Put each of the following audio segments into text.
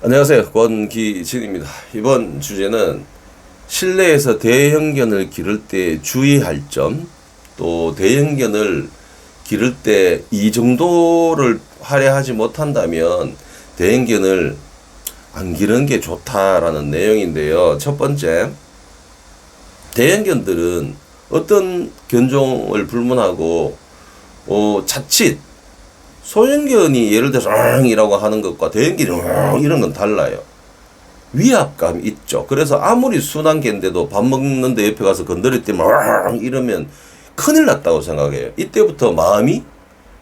안녕하세요. 권기진입니다. 이번 주제는 실내에서 대형견을 기를 때 주의할 점, 또 대형견을 기를 때 이 정도를 할애하지 못한다면 대형견을 안 기르는 게 좋다라는 내용인데요. 첫 번째, 대형견들은 어떤 견종을 불문하고 자칫 소형견이 예를 들어서 이라고 하는 것과 대형견이 이런 건 달라요. 위압감이 있죠. 그래서 아무리 순한 개인데도 밥 먹는데 옆에 가서 건드릴 때 이러면 큰일 났다고 생각해요. 이때부터 마음이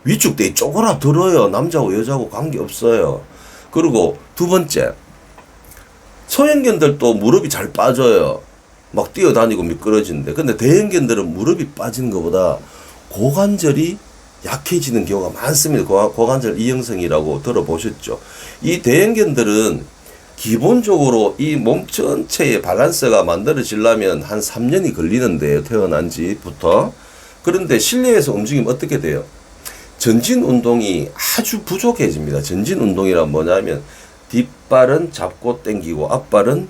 위축돼 쪼그라들어요. 남자고 여자고 관계없어요. 그리고 두 번째, 소형견들도 무릎이 잘 빠져요. 막 뛰어다니고 미끄러지는데, 근데 대형견들은 무릎이 빠지는 것보다 고관절이 약해지는 경우가 많습니다. 고관절 이형성이라고 들어보셨죠? 이 대형견들은 기본적으로 이 몸 전체의 밸런스가 만들어지려면 한 3년이 걸리는데요. 태어난 지부터. 그런데 실내에서 움직이면 어떻게 돼요? 전진 운동이 아주 부족해집니다. 전진 운동이란 뭐냐면 뒷발은 잡고 당기고 앞발은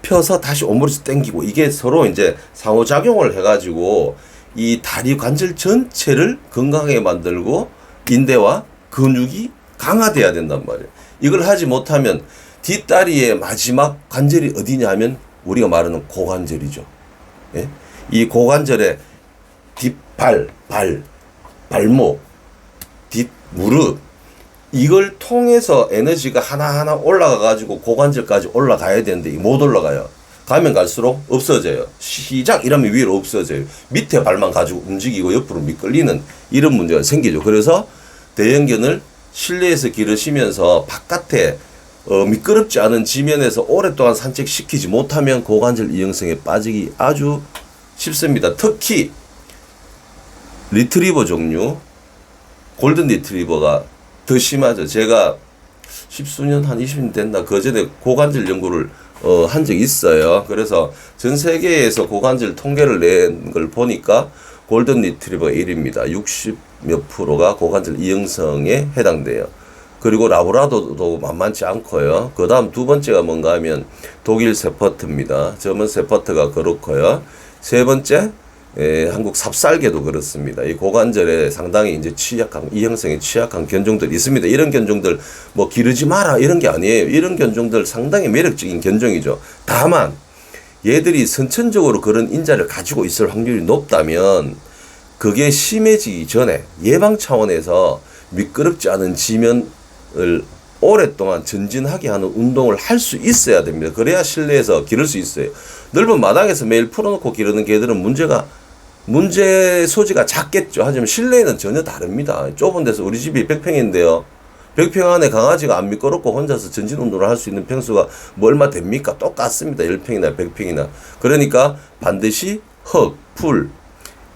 펴서 다시 오므려서 당기고, 이게 서로 이제 상호작용을 해가지고 이 다리 관절 전체를 건강하게 만들고 인대와 근육이 강화돼야 된단 말이에요. 이걸 하지 못하면 뒷다리의 마지막 관절이 어디냐 하면 우리가 말하는 고관절이죠. 예? 이 고관절의 뒷발, 발목, 뒷무릎, 이걸 통해서 에너지가 하나하나 올라가 가지고 고관절까지 올라가야 되는데 못 올라가요. 가면 갈수록 없어져요. 시작 이러면 위로 없어져요. 밑에 발만 가지고 움직이고 옆으로 미끌리는 이런 문제가 생기죠. 그래서 대형견을 실내에서 기르시면서 바깥에 미끄럽지 않은 지면에서 오랫동안 산책시키지 못하면 고관절 이형성에 빠지기 아주 쉽습니다. 특히 리트리버 종류, 골든 리트리버가 더 심하죠. 제가 십수년, 한 20년 됐나 그전에 고관절 연구를 한 적이 있어요. 그래서 전 세계에서 고관절 통계를 낸 걸 보니까 골든 리트리버 1위입니다. 60 몇 프로가 고관절 이형성에 해당돼요. 그리고 라브라도도 만만치 않고요. 그 다음 두 번째가 뭔가 하면 독일 세퍼트입니다. 저먼 세퍼트가 그렇고요. 세 번째, 한국 삽살개도 그렇습니다. 이 고관절에 상당히 이제 취약한, 이형성에 취약한 견종들이 있습니다. 이런 견종들 뭐 기르지 마라 이런 게 아니에요. 이런 견종들 상당히 매력적인 견종이죠. 다만 얘들이 선천적으로 그런 인자를 가지고 있을 확률이 높다면 그게 심해지기 전에 예방 차원에서 미끄럽지 않은 지면을 오랫동안 전진하게 하는 운동을 할 수 있어야 됩니다. 그래야 실내에서 기를 수 있어요. 넓은 마당에서 매일 풀어놓고 기르는 개들은 문제 소지가 작겠죠. 하지만 실내에는 전혀 다릅니다. 좁은 데서 우리 집이 100평인데요. 100평 안에 강아지가 안 미끄럽고 혼자서 전진 운동을 할 수 있는 평수가 뭐 얼마 됩니까? 똑같습니다. 10평이나 100평이나. 그러니까 반드시 흙, 풀,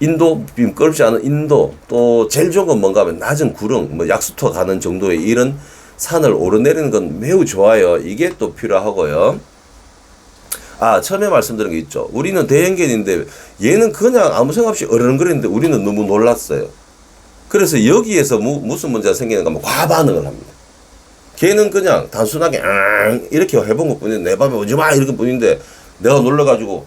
인도, 미끄럽지 않은 인도, 또 제일 좋은 건 뭔가 하면 낮은 구릉, 뭐 약수터 가는 정도의 이런 산을 오르내리는 건 매우 좋아요. 이게 또 필요하고요. 처음에 말씀드린 게 있죠. 우리는 대형견인데 얘는 그냥 아무 생각 없이 어른거리는데 우리는 너무 놀랐어요. 그래서 여기에서 무슨 문제가 생기는가 하면 과반응을 합니다. 걔는 그냥 단순하게 이렇게 해본 것 뿐인데 내 밥에 오지 마 이렇게 뿐인데 내가 놀라가지고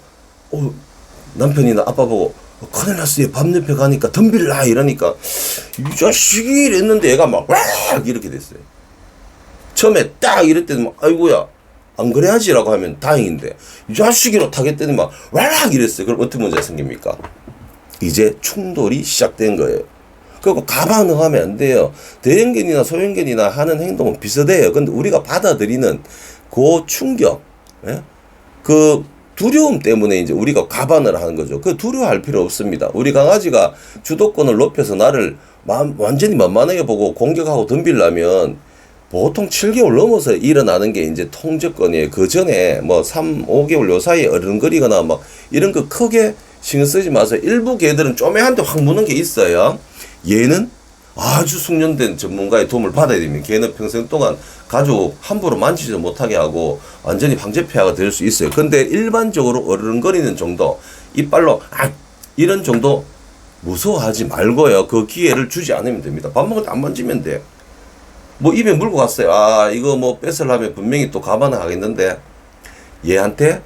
남편이나 아빠 보고 큰일 났어요. 밥 옆에 가니까 덤빌라 이러니까 이 자식이 이랬는데 얘가 막 이렇게 됐어요. 처음에 딱 이럴 때는 막 아이고야 안 그래야지라고 하면 다행인데 이 자식이로 타겠더니 막 이랬어요. 그럼 어떤 문제가 생깁니까? 이제 충돌이 시작된 거예요. 그리고 가반응하면 안 돼요. 대형견이나 소형견이나 하는 행동은 비슷해요. 근데 우리가 받아들이는 그 충격, 그 두려움 때문에 이제 우리가 가반을 하는 거죠. 그 두려워할 필요 없습니다. 우리 강아지가 주도권을 높여서 나를 완전히 만만하게 보고 공격하고 덤비려면 보통 7개월 넘어서 일어나는 게 이제 통제권이에요. 그 전에 뭐 3, 5개월 요 사이에 어른거리거나 막 이런 거 크게 신경 쓰지 마세요. 일부 개들은 쪼매한테 확 무는 게 있어요. 얘는 아주 숙련된 전문가의 도움을 받아야 됩니다. 걔는 평생 동안 가족 함부로 만지지도 못하게 하고 완전히 방제폐하가 될 수 있어요. 근데 일반적으로 어른거리는 정도, 이빨로 이런 정도 무서워하지 말고요. 그 기회를 주지 않으면 됩니다. 밥 먹을 때 안 만지면 돼. 뭐 입에 물고 갔어요. 아, 이거 뭐 뺏으려면 분명히 또 감안을 하겠는데, 얘한테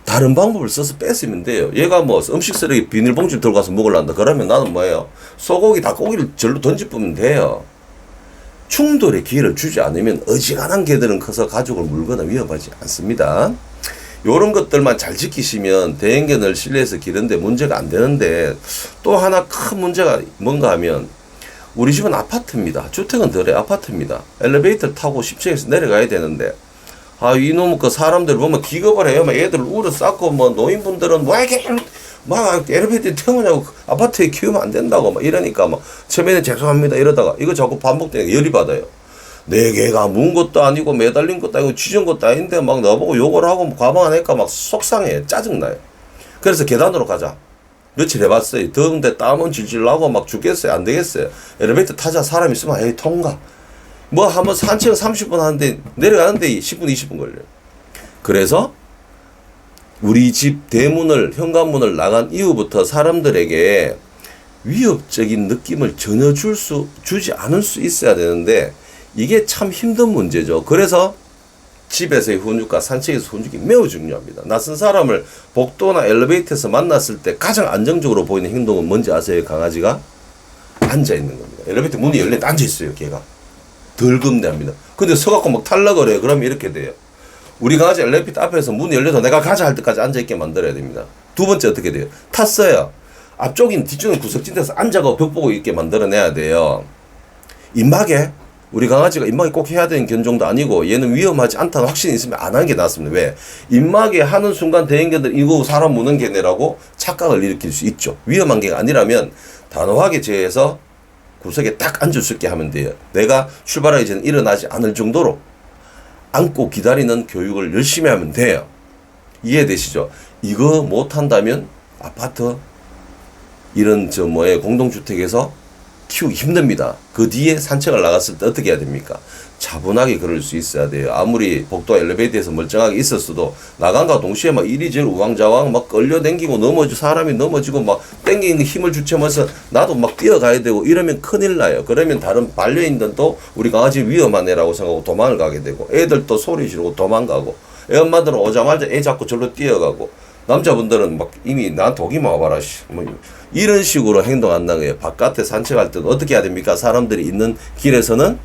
다른 방법을 써서 뺏으면 돼요. 얘가 뭐 음식 쓰레기 비닐봉지를 들고 가서 먹으려한다. 그러면 나는 뭐예요? 소고기, 닭고기를 절로 던져보면 돼요. 충돌의 기회를 주지 않으면 어지간한 개들은 커서 가족을 물거나 위협하지 않습니다. 요런 것들만 잘 지키시면 대형견을 실내에서 기르는데 문제가 안 되는데, 또 하나 큰 문제가 뭔가 하면, 우리 집은 아파트입니다. 주택은 덜해 아파트입니다. 엘리베이터 타고 10층에서 내려가야 되는데, 아, 이놈의 그 사람들 보면 기겁을 해요. 막 애들 울어 쌓고, 뭐 노인분들은 뭐 이렇게 막 엘리베이터 태우냐고, 아파트에 키우면 안 된다고 막 이러니까 막 처음에는 죄송합니다 이러다가 이거 자꾸 반복되니까 열이 받아요. 내 개가 문 것도 아니고 매달린 것도 아니고 쥐은 것도 아닌데 막 나보고 욕을 하고 뭐 가방 안 하니까 막 속상해. 짜증나요. 그래서 계단으로 가자. 며칠 해봤어요. 더운데 땀은 질질 나고 막 죽겠어요. 안 되겠어요. 엘리베이터 타자. 사람 있으면 에이 통과. 뭐 한번 산책 30분 하는데 내려가는데 10분 20분 걸려요. 그래서 우리 집 대문을, 현관문을 나간 이후부터 사람들에게 위협적인 느낌을 전혀 주지 않을 수 있어야 되는데, 이게 참 힘든 문제죠. 그래서 집에서의 훈육과 산책에서 훈육이 매우 중요합니다. 낯선 사람을 복도나 엘리베이터에서 만났을 때 가장 안정적으로 보이는 행동은 뭔지 아세요? 강아지가 앉아있는 겁니다. 엘리베이터 문이 열리는데 앉아있어요. 걔가 덜 겁내합니다. 근데 서갖고 막 탈락을 해요. 그러면 이렇게 돼요. 우리 강아지 엘리베이터 앞에서 문이 열려서 내가 가자 할 때까지 앉아있게 만들어야 됩니다. 두 번째 어떻게 돼요? 탔어요. 앞쪽인 뒤쪽인 구석진 데서 앉아가 벽 보고 있게 만들어내야 돼요. 입막에, 우리 강아지가 입막에 꼭 해야 되는 견종도 아니고 얘는 위험하지 않다는 확신이 있으면 안 하는 게 낫습니다. 왜? 입막에 하는 순간 대형견들 이거 사람 무는 개네라고 착각을 일으킬 수 있죠. 위험한 개가 아니라면 단호하게 제해서 구석에 딱 앉을 수 있게 하면 돼요. 내가 출발하기 전에 일어나지 않을 정도로 안고 기다리는 교육을 열심히 하면 돼요. 이해되시죠? 이거 못한다면 아파트 이런 공동주택에서 키우기 힘듭니다. 그 뒤에 산책을 나갔을 때 어떻게 해야 됩니까? 차분하게 걸을 수 있어야 돼요. 아무리 복도 엘리베이터에서 멀쩡하게 있었어도 나간과 동시에 막 이리저리 우왕좌왕 막 끌려당기고 사람이 넘어지고 막 땡기는 힘을 주체면서 나도 막 뛰어가야 되고 이러면 큰일 나요. 그러면 다른 반려인들도 우리 강아지 위험한 애라고 생각하고 도망을 가게 되고, 애들도 소리 지르고 도망가고, 애 엄마들은 오자마자 애 잡고 절로 뛰어가고, 남자분들은 막 이미 나한테 오기만 와봐라 뭐 이런 식으로 행동한다는 거예요. 바깥에 산책할 때도 어떻게 해야 됩니까? 사람들이 있는 길에서는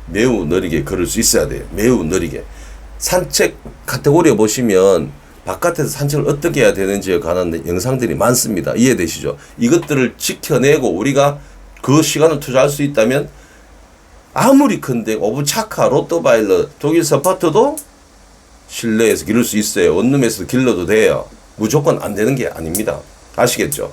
매우 느리게 걸을 수 있어야 돼요. 매우 느리게. 산책 카테고리에 보시면 바깥에서 산책을 어떻게 해야 되는지에 관한 영상들이 많습니다. 이해되시죠? 이것들을 지켜내고 우리가 그 시간을 투자할 수 있다면 아무리 큰데 오브차카, 로트바일러, 독일 서파트도 실내에서 기를 수 있어요. 원룸에서 길러도 돼요. 무조건 안 되는 게 아닙니다. 아시겠죠?